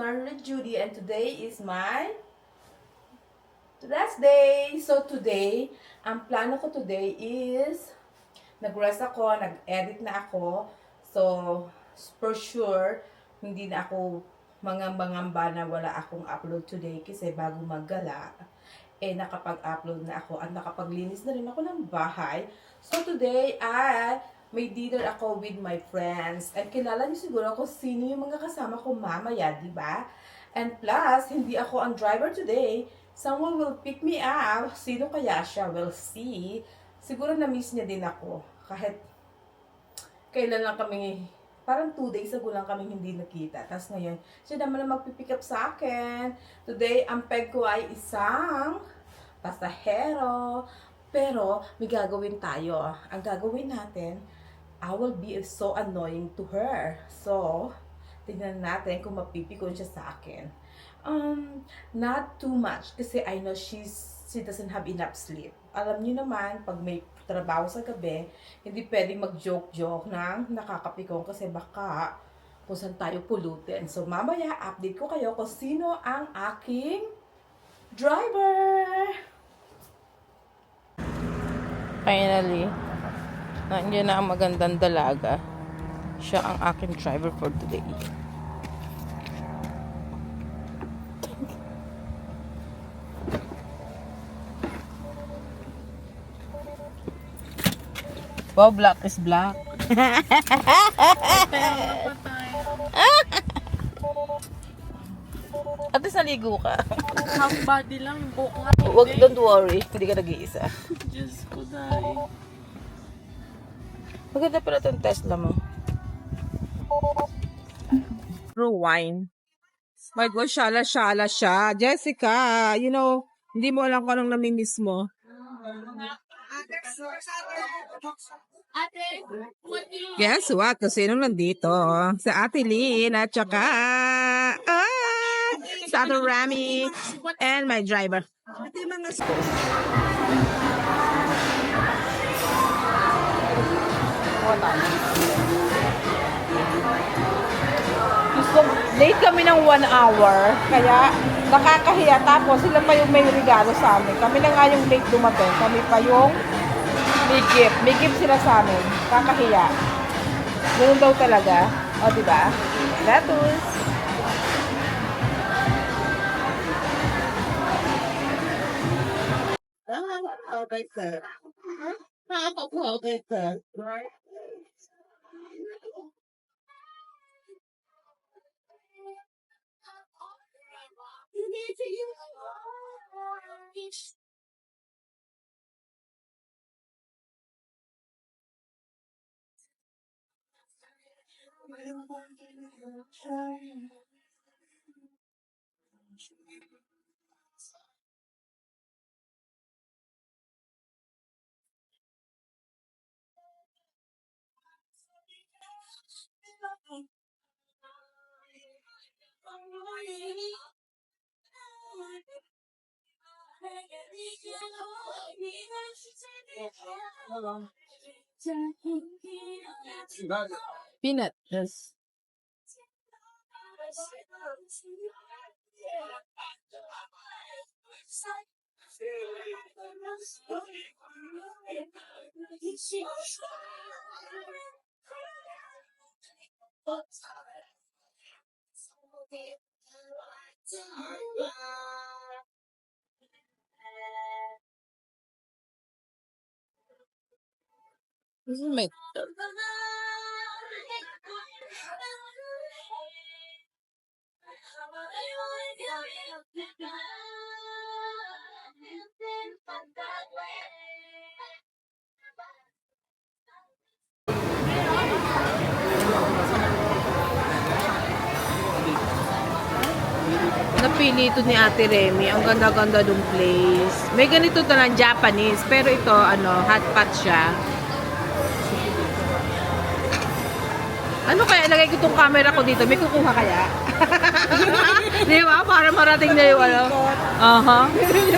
Marla Judy, and today is my last day. So today, ang plano ko today is nag-rest ako, nag-edit na ako. So, for sure, hindi na ako mangamba na wala akong upload today kasi bago maggala, nakapag-upload na ako at nakapaglinis na rin ako ng bahay. So today, may dinner ako with my friends. And kilala niyo siguro kung sino yung mga kasama ko mamaya, di ba? And plus, hindi ako ang driver today. Someone will pick me up. Sino kaya siya? We'll see. Siguro na-miss niya din ako. Kahit kailan lang kami, parang 2 days ago lang kami hindi nakita. Tapos ngayon, siya naman ang magpipick up sa akin. Today, ang peg ko ay isang pasahero. Pero, may gagawin tayo. Ang gagawin natin, I will be so annoying to her. So, tignan natin kung mapipikon siya sa akin. Not too much. Kasi I know she doesn't have enough sleep. Alam niyo naman, pag may trabaho sa gabi, hindi pwedeng mag-joke-joke ng nakakapikon kasi baka kung saan tayo pulutin. So, mamaya, update ko kayo kung sino ang aking driver. Finally, nandiyan na ang magandang dalaga. Siya ang aking driver for today. Wow, black is black. At least naligo ka. Half body lang, yung buhok nga. Don't worry, hindi ka nag-iisa. Diyos ko, dahil. Maganda pala itong Tesla mo. True wine. My God, shala-shala siya. Jessica, you know, hindi mo alam kung anong namimiss mo. Guess what? Kasi nung nandito, sa Ate Lynn at saka sa Ate Rami and my driver. Late kami ng 1 hour, kaya nakakahiya. Tapos sila pa yung may regalo sa amin. Kami na nga yung late dumating. Kami pa yung may gift. May gift sila sa amin. Kakahiya. Ganun daw talaga. O, diba? Lettuce. Peanut. Yes. This is my napili ito ni Ate Remy. Ang ganda-ganda ng place. May ganito na Japanese, pero ito hot pot siya. Ano kaya ilagay ko itong camera ko dito? May kukuha kaya? Di ba? Para marating na yung Aha.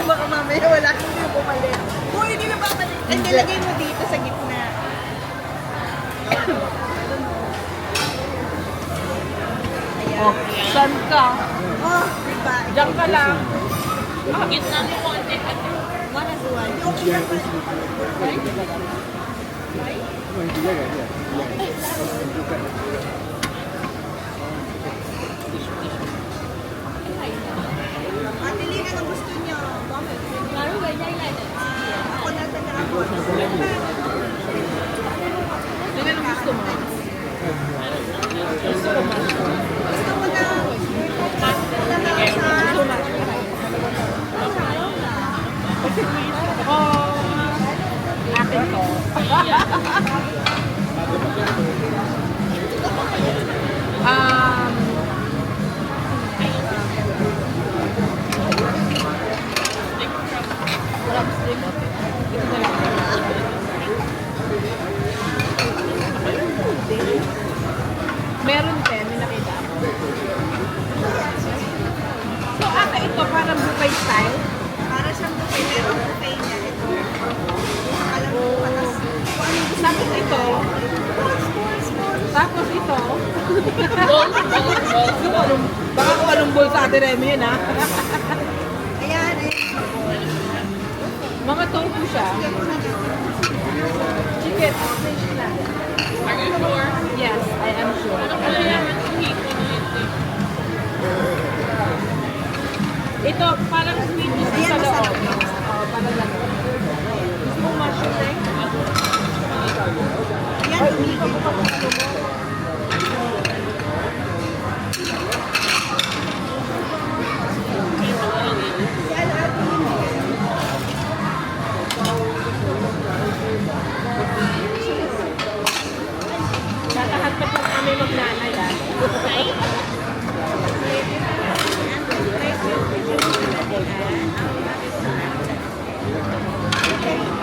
Baka mamaya wala kang yung bumalik. Kung hindi na bumalik, ang nilagay mo dito sa gitna. Oh, saan ka? Oh, diba? Diyan ka lang. Gitna mo konti. One as one. Okay lang pala. Ate Lina, ang gusto niyo? Ako na sa nakapot. Sino ang gusto mo? Gusto ko na. Akin to. um, meron din, may nakita ako. So, ata ito parang buffet style. Para siyang buffet, pero ang buffet niya ito. Alam mo, patas. Tapos ito, tapos ito, baka kung anong bowl sa Ate Remy yun ha. Ayan eh. Mga tofu siya. Chicken. Are you sure? Yes, I am sure. Ano pala yan? Heat mo na yun. Ito, parang sweet sa Ayan, loob. masarap. Oo, parang gano'n. Gusto mo mushroom eh? Ayan, umigil. Ayan, ate Lina. Tatahat pa po kami magnanay ah.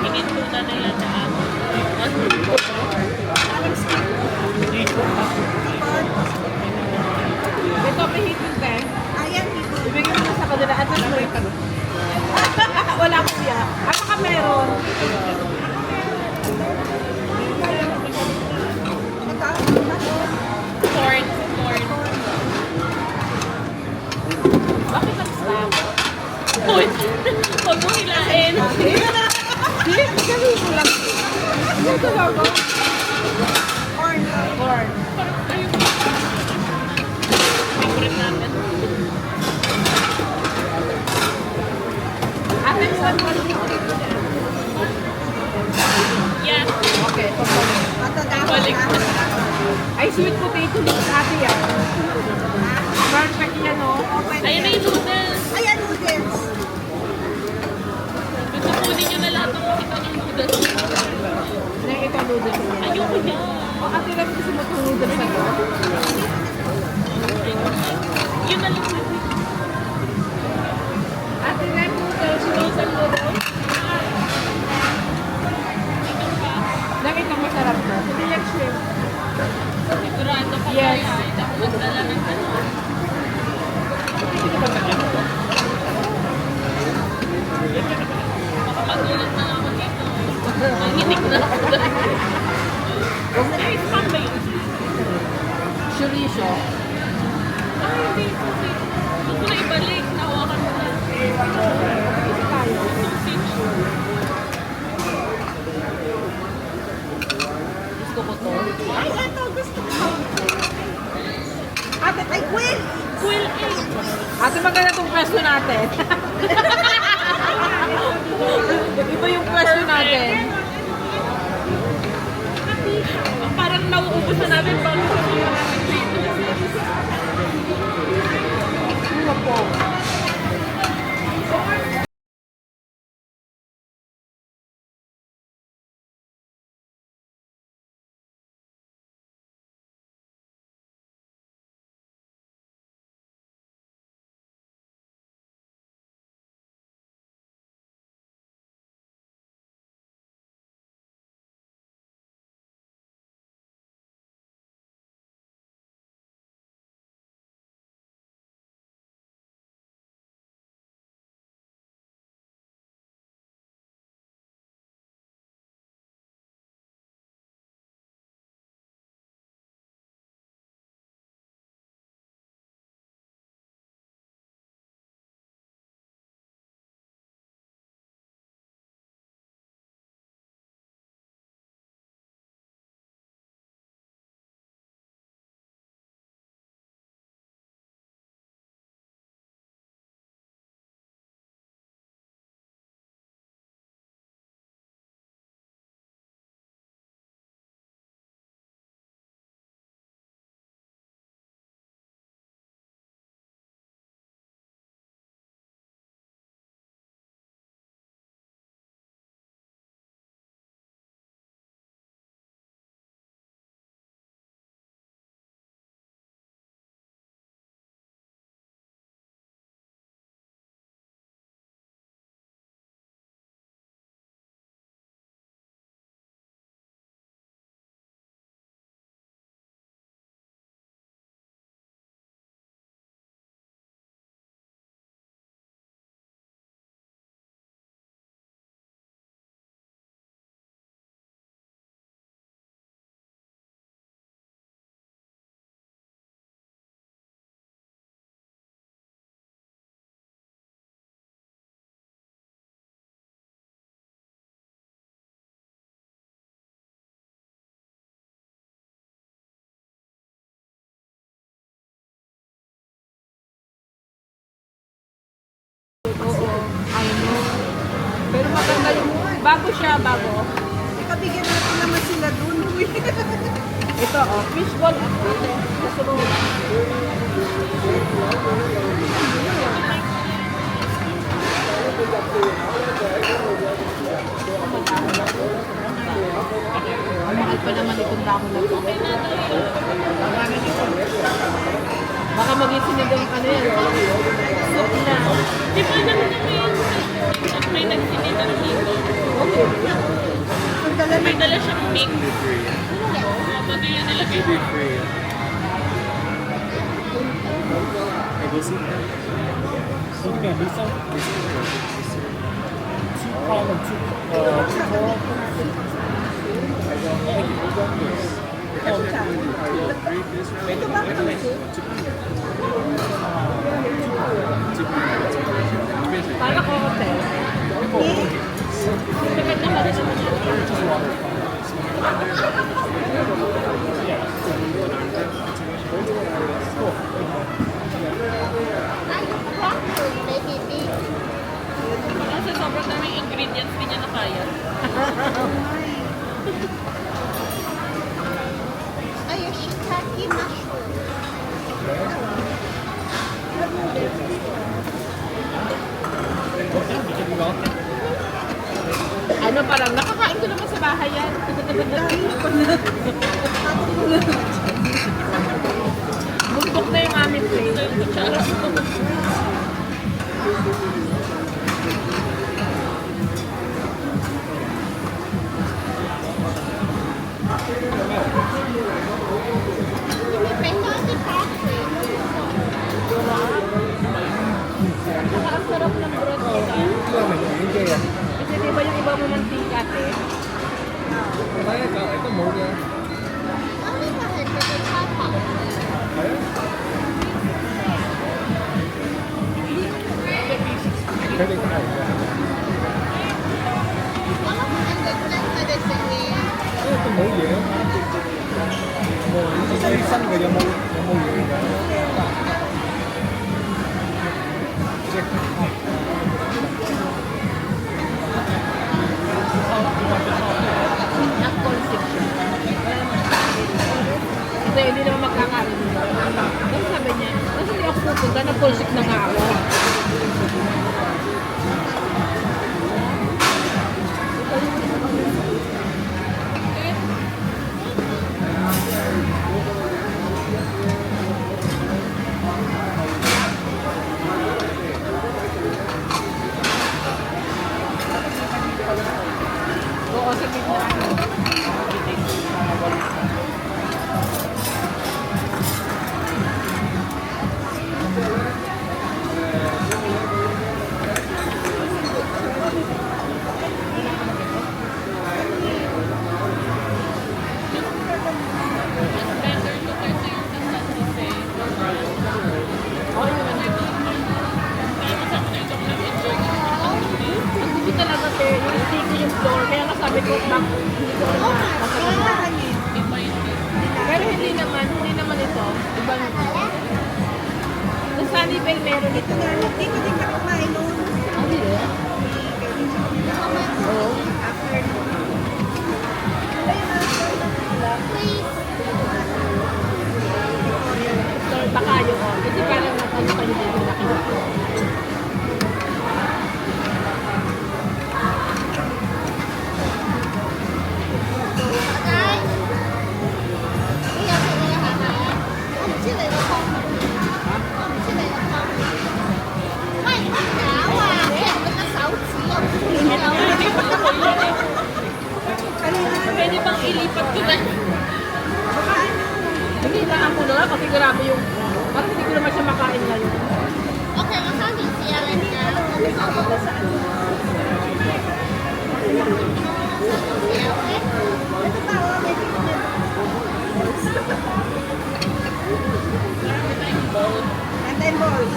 Pinintunan na yan na ako. Ito, pihipin te. Ayan, dito. Ibigay mo na sa kanila at ano rin. Wala ko siya. At saka meron. Corn. Bakit nag-stop? Uy! Huwag mo hilain. Hindi, kasi ko lang. Ito lang ako. Corn. Corn. Favorite natin. Ate, one more. Yes. Okay, pagkakas. Matadama Balik. na. Ay, sweet potato mix ate yan. Perfect yan, no? Ayun na yung noodles. Ayan, noodles. Gusto kunin nyo na lahat ng makita ng noodles. Ito noodles niya. Ayoko yan. O, ate lang gusto mo itong noodles na to? Yun na lang. Ate lang noodles, frozen noodles. Lang itong masarap na. Hindi lang shrimp. Sigurado ka Yes. kaya. Magdala ng ano. Magulat na lang ako dito. Nanginig na ako. Ay, saan ba yun? Chorizo. Ay, hindi. Huwag ko na ibalik. Nahawakan mo na. Isa tayo. Sausage. Gusto ko to. Ay, ito, gusto ko. Ate, ay, Gwen! Quill egg. Ate, maganda itong pwesto natin. Iba yung pwesto natin. Parang nauubos na namin bago sa mga Ano po? Oo, I know. Pero maganda yung, bago siya, bago. Ikabigyan natin naman sila dun. Uy. Ito, oh, fishball at ito. Kasunod. Mahal pa naman itong dahon na ito. Baka maging sinigang ano yan. Soup na. Di ba naman may nagsinigang dito? May dala siyang mix. Bago yun nilagay. Ito ba ang Para ko hotel. Kasi sobrang daming ingredients hindi niya na kaya. Ay, yung shiitake mushroom. Ano pa lang, nakakain ko naman sa bahay yan. Bundok na yung aming place. Depende on the country. Ang sarap ng broth nila. Kasi di ba yung iba mo mantika, eh? Ano ba ito? Papa. Ano ba ang gagawin na rin sa niya? Nag-concept siya. Kasi hindi naman magkakaroon nila. Kasi sabi niya, kasi hindi ako pupunta, nag-concept na nga ako. Oo, sa gitna. Better to kasi yung sa San Jose. Kaya masama na itong nag-enjoy ko. Ang gusto talaga, te, yung sticky yung floor. Kaya nga sabi ko, hindi ko alam na. Kailangan eh. Iba yun. Pero hindi naman ito. Ibang sa Sunnyvale meron ito. Dito din ka kumain noon. Ang hindi. Oo. After noon. So, baka yung, kasi parang natanong kayo din yung nakita. Guys, bây giờ thì là hả hả? Không chứ này là không. Không chứ này là không. Mày bắt đảo à? Kẹo với cái xấu chỉ không? Pwede bang ilipat ko na? Hindi na ako na kasi grabe yung, parang hindi ko naman siya makain ngayon. Okay, masami siya lang na. Ito pa, oh, may Antayin balls.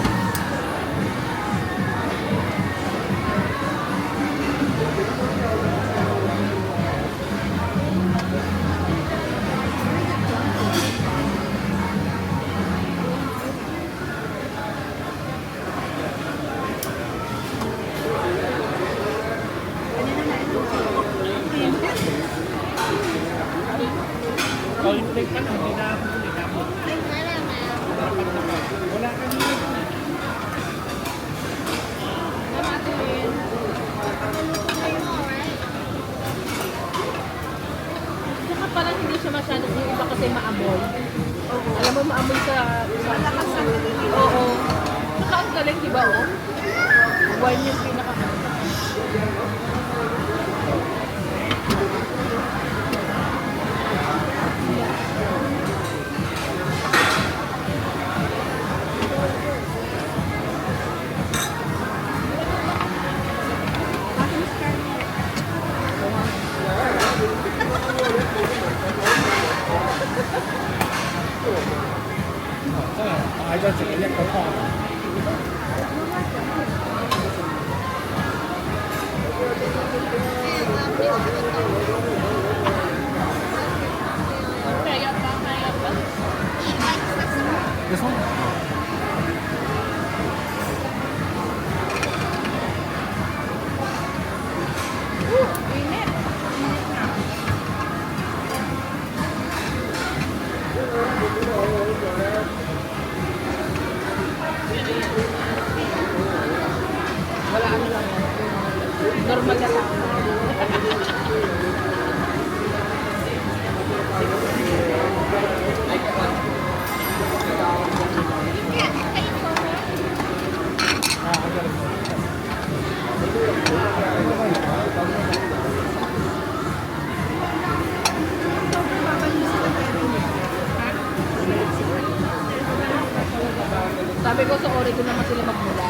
May tanong, may dapat may dapat. Ay, wala na. Wala kami. Namatuloyin. Pagluluto kayo mo, right? Saka parang hindi siya masyadong yung iba kasi maamoy. Alam mo, maamoy sa... Malakas ang nililito. Oo. Saka ang galing, di ba, oh? Wine yung pinaka... I just get the call. Kaya pa, kaya pa. This one? Init. Wala ano lang yan. Normal na tao. Sabi ko sa Oregon naman sila magmula.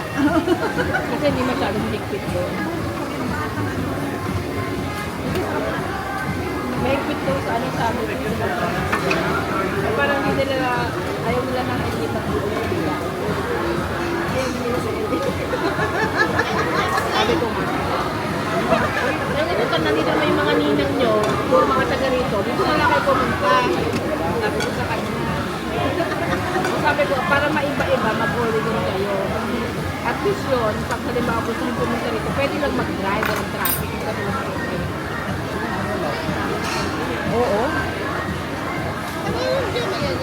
Kasi hindi masyadong higpit doon. May higpit doon sa ano sa amin. Eh, parang hindi nila, ayaw nila nang ikita ng nila. Sabi ko nga. Ayun ito, nandito may mga ninang nyo, puro mga taga rito. Dito na lang kayo pumunta. Sabi ko sa kanya. Sabi ko, para maiba-iba, mag-Oregon kayo. At least yun, pag halimbawa gusto nyo pumunta rito, pwede lang mag-drive, walang traffic, yung katulad sa akin. Oo. Ano yung dyan na yan?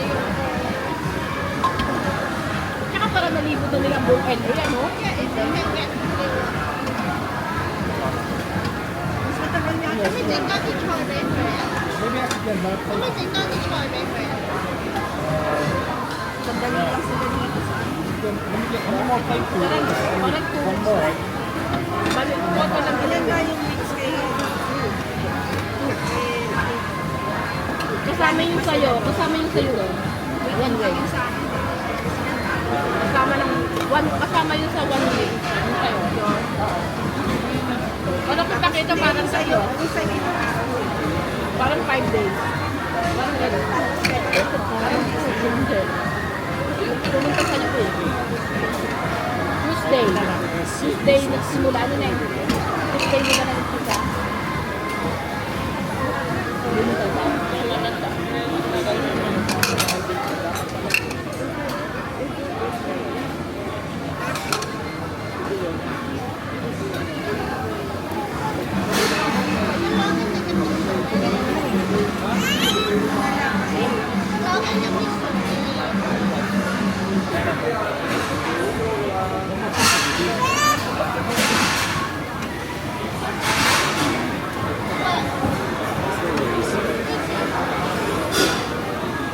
Tsaka para nalibot na nilang buong LA, ano? Yeah, it's in the get. Mas matagal niya. 我们整个去坐美腿啊！ Maybe I should get that. 我们整个去坐美腿啊！ Sandali lang sila dito sa Let me get one more plate food. Parang One more. balik ko pa lang Ilan nga yung mix kayo? kasama yung sayo doon. One way. Kasama yung sa one way. Yung sayo. Ano kita kita parang sayo? Parang 5 days. Parang gano'n. Parang hindi. Pumunta sa iyo eh. Tuesday nagsimula. Ano na yun? Tuesday di ba nagsimula? Pumunta sa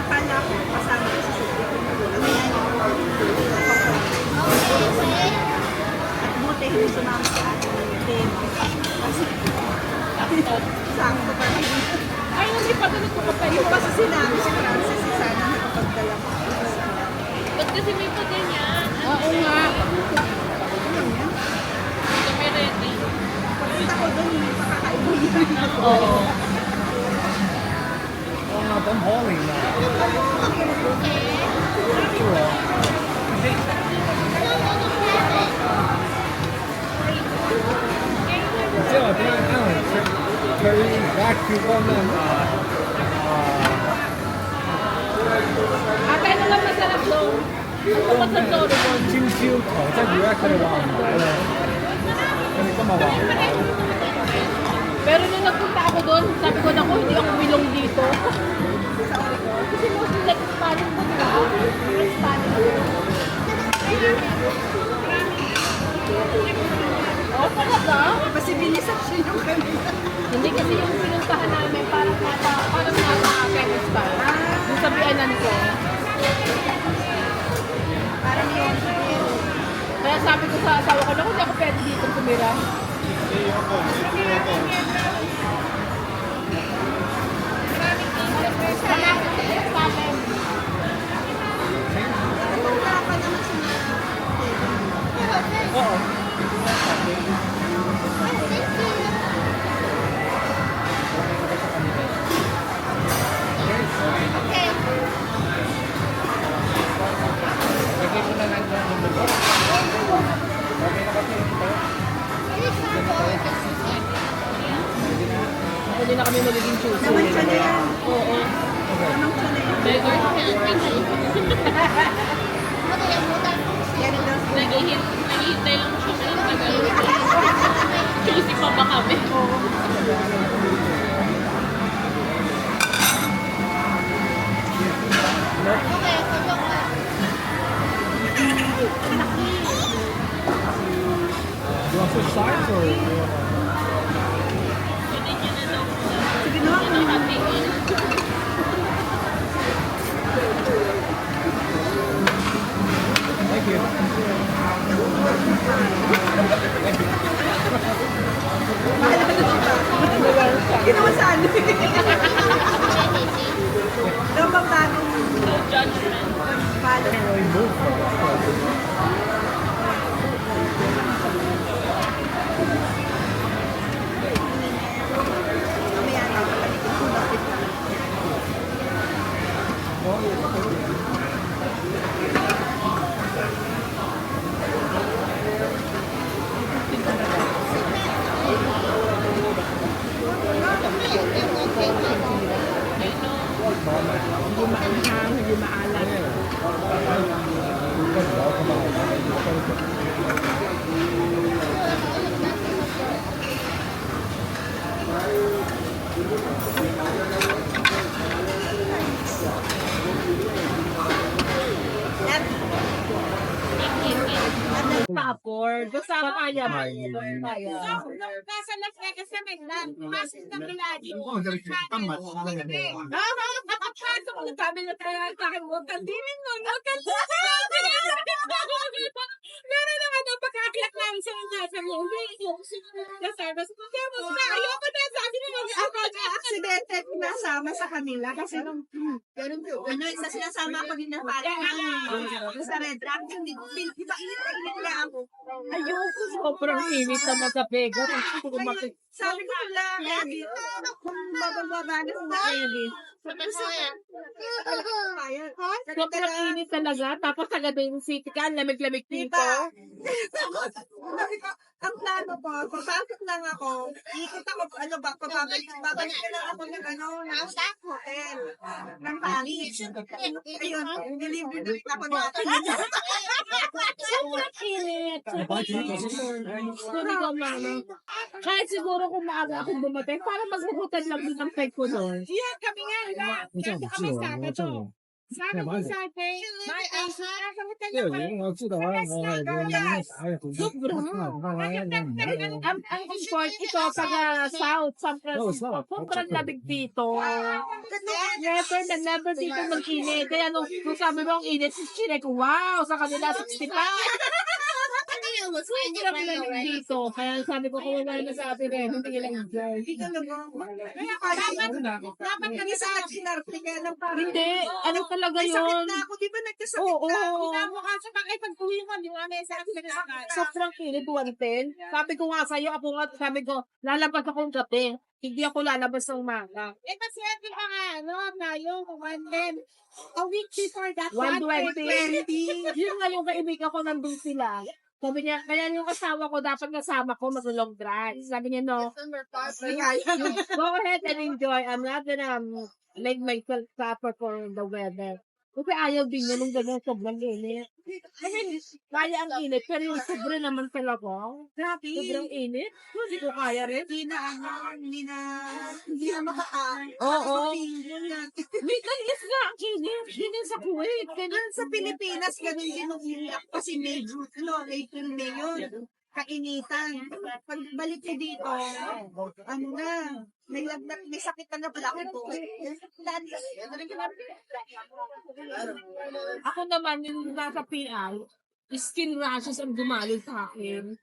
Akala ko kasama sa sulit. At buti hindi sumama sa atin ng tema. Kasi sakto pa rin. ay, hindi pa ganun ko pa Yung kasi sinabi si Francis, sana nakapagdala ko. Ba't kasi may pa ganyan? Oo nga. Kami ready. Pagpunta ko doon, hindi pa kakaibigan ako. Oo. Oh, I'm hauling now. Still, I think Alan, carry back to one of Ate, ano lang masarap doon? Ano masarap sa Oregon? 金宵头在 direct 的网买了，跟你干嘛网？ Pero nung nagpunta ako doon, sabi ko, naku, hindi ako bilong dito. Oh, talaga? Kasi binisasyon yung kanila. Hindi kasi yung pinuntahan namin parang nasa Venice ba? Yung sa biyanan ko. Parang yun. Kaya sabi ko sa asawa ko, naku, hindi ako pwede dito tumira. Wala pa naman sila. Oo. Hindi na kami magiging choosy. Naman siya na yan. Oo. Naman siya na yan. Beggar. Yan daw. Naghihintay lang siya sa tagal. Choosy pa ba kami? Sige na. Ginawa sa ano? Daw bang bagong No judgment. palo? Mamaya na, kapalitin ko bakit. Hindi maanghang, hindi maalat. Popcorn. Basta kaya ba? Kaya. Nasa Las Vegas sa Mainland. Masis ng Miladi. Pasok na sabi na tayo sa akin, huwag kang dinin nun, huwag kang Meron na ano, pagkakiyak namin sa mga sa movie. Sa service ko, kaya mo na, ayoko na, sabi niya, Ako aksidente nasama sa kanila kasi ano, isa sinasama ko din na parang sa Red Rock, hindi ko iba init na ako. Ayoko. Sobrang init naman sa Vegas. Sabi ko lang, Eddie, kung bababa na sa Eddie. Sobrang init talaga. Tapos sa Gading City ka, ang lamig-lamig dito. Diba? Sabi ko, ang plano ko, papasok lang ako, ikot ako, ano ba, babalik na lang ako ng ano, ng hotel, ng Paris. Ayun, deliver na rin ako natin. Sobrang init. Sorry ko, mama. Kahit siguro kung maaga akong dumating, para maghuhutan lang din ang peg ko doon. Yeah, kami nga, kami Sabado. Sabi ko sa atin, may asa, kami tayo Ang comfort ito, taga South, San Francisco, sobrang labig dito. Never dito mag-init. Kaya nung sabi mo ang init, chinek ko, wow, sa kanila 65. Sobrang lamig dito. Kaya sabi ko, kung wala na sa atin eh, hindi lang enjoy. Kaya dapat kami sa nagsinarte kaya ng parang, Hindi, ano talaga may sakit yun? na ako, di ba nagkasakit Oo, na ako? Mukha sa pag uwi ko, di ba, may sabi na sobrang init, 110. Sabi ko nga sa'yo, ako nga, sabi ko, lalabas akong gabi. Hindi ako lalabas ng umaga. Eh, kasi ito pa nga, ano, na yung 110. A week before that, 120. Yun nga yung kaibigan ko, nandun sila. Sabi niya, kaya yung asawa ko, dapat kasama ko mag-long drive. Sabi niya, no, go ahead and enjoy. I'm not gonna make myself suffer for the weather. Kasi ayaw din niya nung gano'n sobrang init. I mean, kaya ang init, pero yung sobra naman talaga. Grabe. Sobrang init. Hindi ko kaya rin. Hindi na makakain. Oo. Yun nga. Wait, nais nga ang init. Init sa Kuwait. Ganun sa Pilipinas, ganun din ang iyak. Kasi medyo, April, May yun. Kainitan. Pagbalik ko dito, ano na, may sakit na pala ako. Ako naman, yung nasa PI, skin rashes ang dumalo sa akin.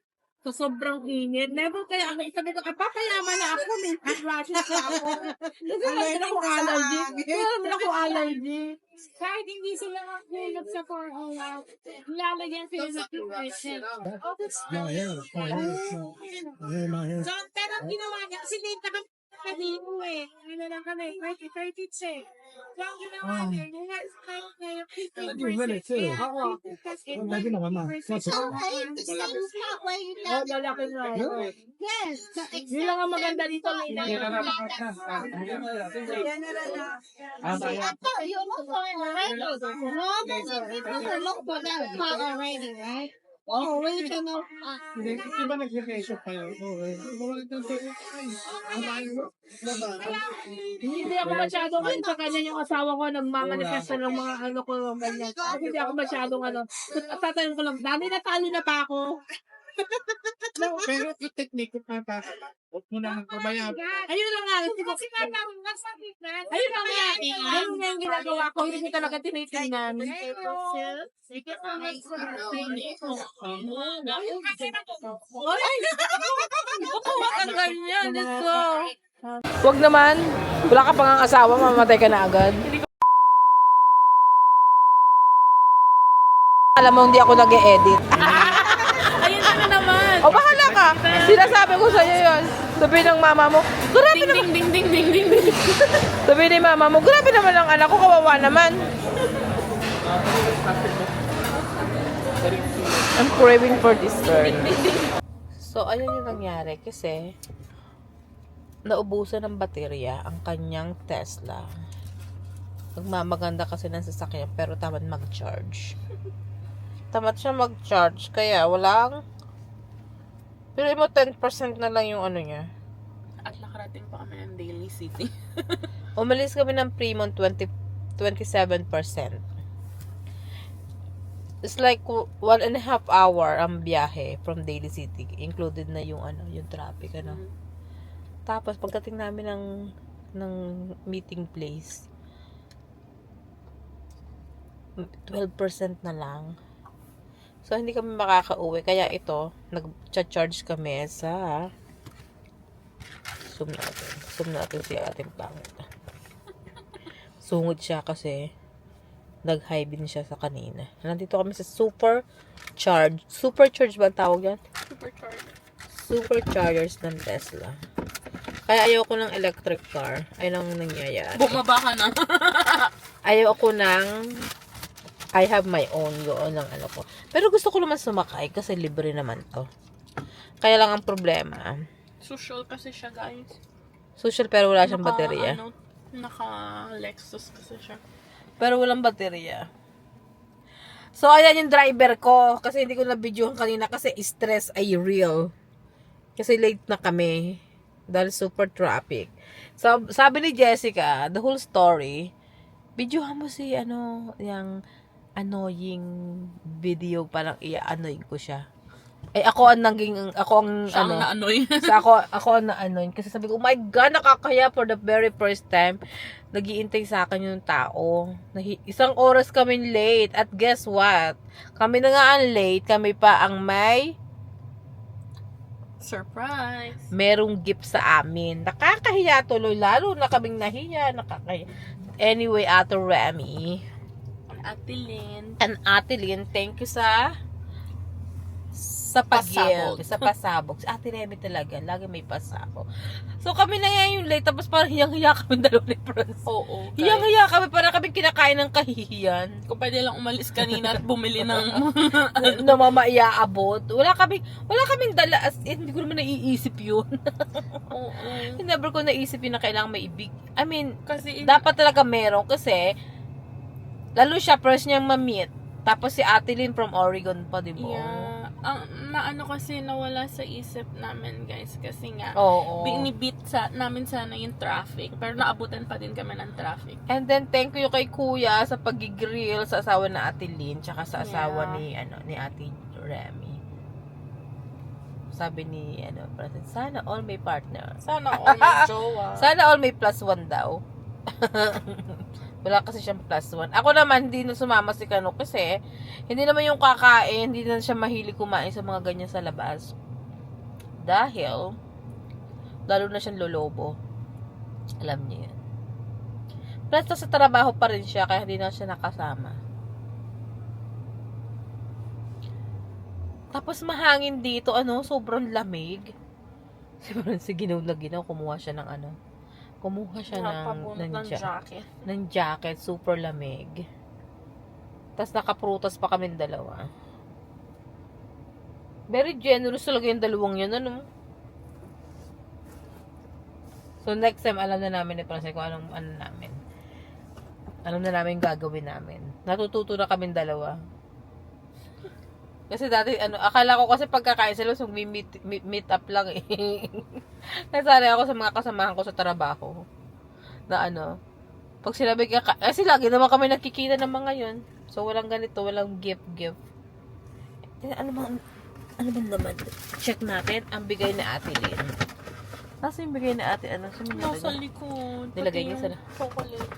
So, sobrang init. Never kaya ako, sabi ko, papayaman na ako, may skin rashes na ako. Kasi meron ako allergy. Meron ako allergy. Kahit hindi sila nakulog sa 4 hours, lalagyan sila sa preparation. Oh, that's So, pero ang ginawa niya, kasi late na kami kanino eh. Ano lang kami, 30 check. So, ang ginawa niya, yung start na yung 50%. ako. Oh, lalaki na. Yes. So, Yun lang ang maganda dito, Lina. General na. I thought you look for it already. No, you look for that part already, right? Oh, original. Hindi ako masyadong ano sa kanya yung asawa ko nagmamanifesta ng mga ano ko ganyan. Kasi hindi ako masyadong ano. Tatanong ko lang, dami na talo na pa ako. Pero yung technique ko pa, huwag mo na pabayaan. Ayun na nga. Ayun na nga. Ganun nga yung ginagawa ko. Hindi ko talaga tinitingnan. Ay! Bukuha kang ganyan. Let's go. Wag naman. Wala ka pang asawa, mamatay ka na agad. Alam mo, hindi ako nag-e-edit. Ayun na naman. O, bahala ka. Sinasabi ko sa'yo yun. Sabi ng mama mo, grabe naman. Ding. Sabi ni mama mo, grabe naman ang anak ko, kawawa naman. I'm craving for dessert. So, ayun yung nangyari kasi naubusan ng baterya ang kanyang Tesla. Nagmamaganda kasi ng sasakyan pero tamad mag-charge. Tamad siya mag-charge kaya walang pero mo 10% na lang yung ano niya. At nakarating pa kami ng Daly City. Umalis kami ng Fremont 27%. It's like 1.5 hour ang biyahe from Daly City. Included na yung ano, yung traffic ano. Tapos pagdating namin ng meeting place 12% na lang. So hindi kami makakauwi kaya ito nag-charge kami sa zoom natin si ating pangit. Sungod siya kasi nag-high bin siya sa kanina. Nandito kami sa Supercharge ba ang tawag yan? Superchargers ng Tesla. Kaya ayaw ko ng electric car. Ayun ang nangyayari. Bumaba ka na. Ayaw ko ng I have my own yun ng ano ko. Pero gusto ko naman sumakay kasi libre naman to. Kaya lang ang problema. Social kasi siya, guys. Social pero wala siyang baterya. Naka-Lexus kasi siya. Pero walang baterya. So, ayan yung driver ko. Kasi hindi ko na-videohan kanina kasi stress ay real. Kasi late na kami. Dahil super traffic. So, sabi ni Jessica, the whole story, videohan mo si yung annoying video, parang i-annoying ko siya. Eh, ako ang Siya ang na-annoy. so ako ang na-annoying. Kasi sabi ko, oh my God, nakakaya for the very first time. Nag-iintay sa akin yung tao. Isang oras kami late. At guess what? Kami na nga ang late. Kami pa ang may Surprise! merong gift sa amin. Nakakahiya tuloy. Lalo na kaming nahiya. Nakakahiya. Anyway, Ate Remy. Ate Lynn. And Ate Lynn, thank you sa pag-gift. Pasabog. Sa pasabog. Si Ate Remy talaga. Lagi may pasabog. So, kami na nga yung late. Tapos parang hiyang-hiya kami dalawa ni Franz. Oo. Hiyang-hiya kami. Parang kami kinakain ng kahihiyan. Kung pwede lang umalis kanina at bumili ng... Na mama iaabot. Wala kaming dala. As in, hindi ko naman naiisip yun. Oo. Never ko naisip yun na kailangan may ibig. I mean, Kasi... dapat talaga meron kasi Lalo siya, first niyang ma-meet. Tapos si Ate Lynn from Oregon pa, di ba? Yeah. Ang naano kasi nawala sa isip namin, guys. Kasi nga, Oo. binibit namin sana yung traffic. Pero naabutan pa din kami ng traffic. And then, thank you kay Kuya sa pag-grill sa asawa na Ate Lynn, tsaka sa asawa Yeah. ni Ate Remy. Sabi ni, President, sana all may partner. Sana all may jowa. Sana all may plus one daw. Wala kasi siyang plus one. Ako naman, hindi na sumama si Kano kasi hindi naman yung kakain, hindi na siya mahilig kumain sa mga ganyan sa labas. Dahil, lalo na siyang lolobo. Alam niyo yan. Plus, sa trabaho pa rin siya, kaya hindi na siya nakasama. Tapos mahangin dito, sobrang lamig. Siguro si Ginaw na Ginaw, kumuha siya ng Kumuha siya ng jacket. ng jacket, super lamig. Tapos nakaprutas pa kami dalawa. Very generous talaga yung dalawang yun, So next time, alam na namin ni Francine kung anong namin. Alam na namin yung gagawin namin. Natututo na kami dalawa. Kasi dati, akala ko kasi pagkakain sila, so meet up lang eh. Nasari ako sa mga kasamahan ko sa trabaho. Na pag sinabi kasi lagi naman kami nakikita ng mga yun. So, walang ganito, walang gift. Ano ba naman? Check natin, ang bigay ni Ate Lynn. Nasa yung bigay ni Ate, Nasa likod. Nilagay niya Pati yung chocolate.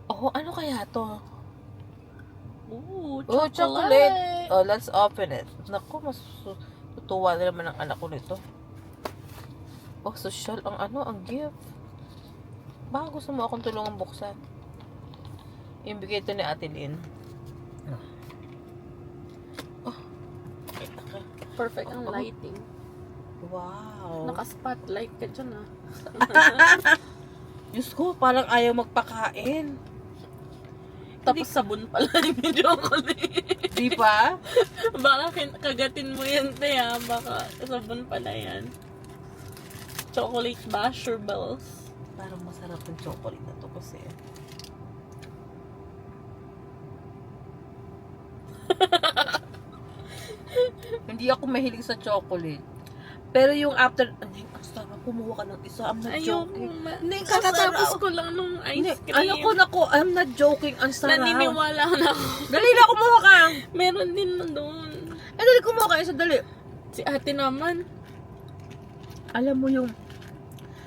Oh, ano kaya to? Ooh, Oh, chocolate. Oh, let's open it. Naku, mas tutuwa na naman ang anak ko nito. Oh, social ang gift. Baka gusto mo akong tulungan buksan. Yung bigay ito ni Ate Lynn. Oh. Perfect ang lighting. Wow. Naka-spotlight ka dyan ah. Diyos ko, parang ayaw magpakain. Tapos sabon pala yung chocolate. Di ba? Baka kagatin mo yan, te ah. Baka sabon pala yan. Chocolate basher bells. Parang masarap yung chocolate na to kasi. Hindi ako mahilig sa chocolate. Pero yung after, ang sarap, kumuha ka ng isa. I'm not joking. Hindi, Kakatapos ko lang nung ice cream. I'm not joking. Ang sarap. Naniniwala na ako. Dali na, kumuha ka. Meron din na doon. Dali, kumuha ka. Isa, dali. Si ate naman. Alam mo yung,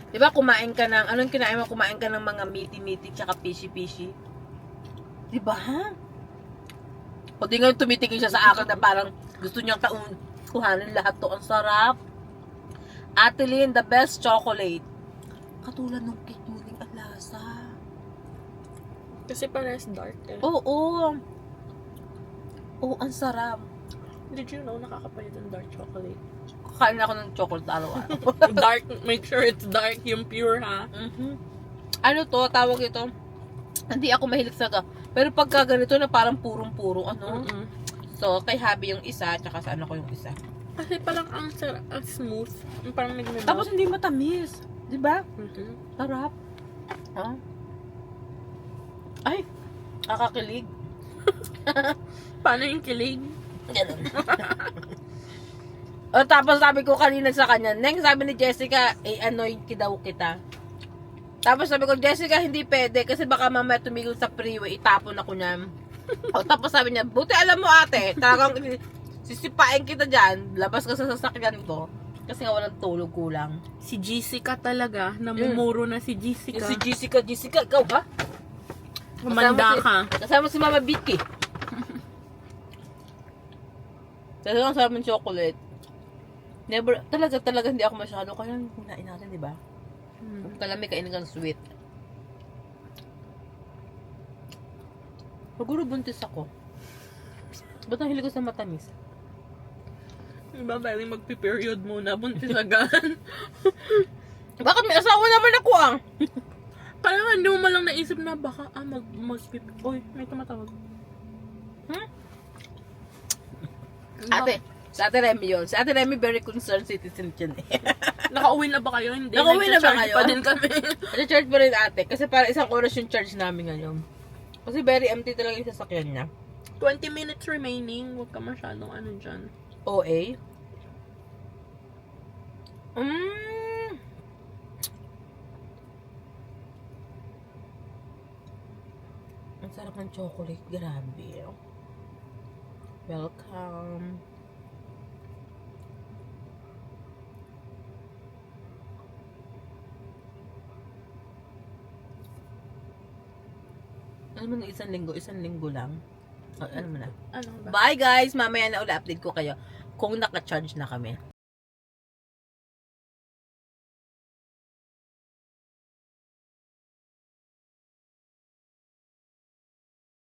di ba kumain ka ng, anong kinain mo? Kumain ka ng mga meaty-meaty tsaka fishy-fishy. Di ba, ha? O di ngayon tumitingin siya sa akin na parang gusto niyang kuhanin lahat to. Ang sarap. Ate Lynn, the best chocolate. Katulad ng cake mo din ang lasa. Kasi parehas dark eh. Oo. Oo, ang sarap. Did you know nakakapait ng dark chocolate? Kakain ako ng chocolate araw-araw. Dark, make sure it's dark, yung pure ha. Ano to, tawag ito? Hindi ako mahilig sa pero pagka ganito na parang purong-puro, So, kay Habi yung isa, tsaka sa anak ko yung isa. Kasi parang ang smooth. Parang nagmimelt. Tapos hindi matamis. Di ba? Sarap. Ha? Ay, kakakilig. Paano yung kilig? Ganun. O, tapos sabi ko kanina sa kanya, Neng, sabi ni Jessica, annoyed daw kita. Tapos sabi ko, Jessica, hindi pwede kasi baka mamaya tumigil sa freeway, itapon ako niyan. O, tapos sabi niya, buti alam mo ate, talagang sisipain kita dyan, labas ka sa sasakyan ko. Kasi nga walang tulog kulang. Si Jessica talaga, namumuro na si Jessica. Si Jessica, ikaw ha? Kumanda ka. Kasama si Mama Vicky. Kasi ang sarap ng chocolate. Never, talaga hindi ako masyado. Kaya hinain natin, di ba? Kung kalami, kainin ka ng sweet. Siguro buntis ako. Ba't ang hilig ko sa matamis? Diba, pwedeng magpi-period muna, buntis agad. Bakit may asawa naman ako Kaya nga, hindi mo malang naisip na baka, Uy, may tumatawag. Ate, sa Ate Remy yun. Si Ate Remy very concerned citizen yun eh. Nakauwi na ba kayo? Hindi. Nakauwi na ba Nag-charge kayo? pa din kami. Nag-charge pa rin ate. Kasi para isang oras yung charge namin ngayon. Kasi very empty talaga yung sasakyan niya. 20 minutes remaining. Huwag ka masyadong ano dyan. OA. Ang sarap ng chocolate. Grabe. Welcome. Ano mo na isang linggo lang. Ano mo na. Ano ba? Bye guys! Mamaya na uli update ko kayo kung naka-charge na kami.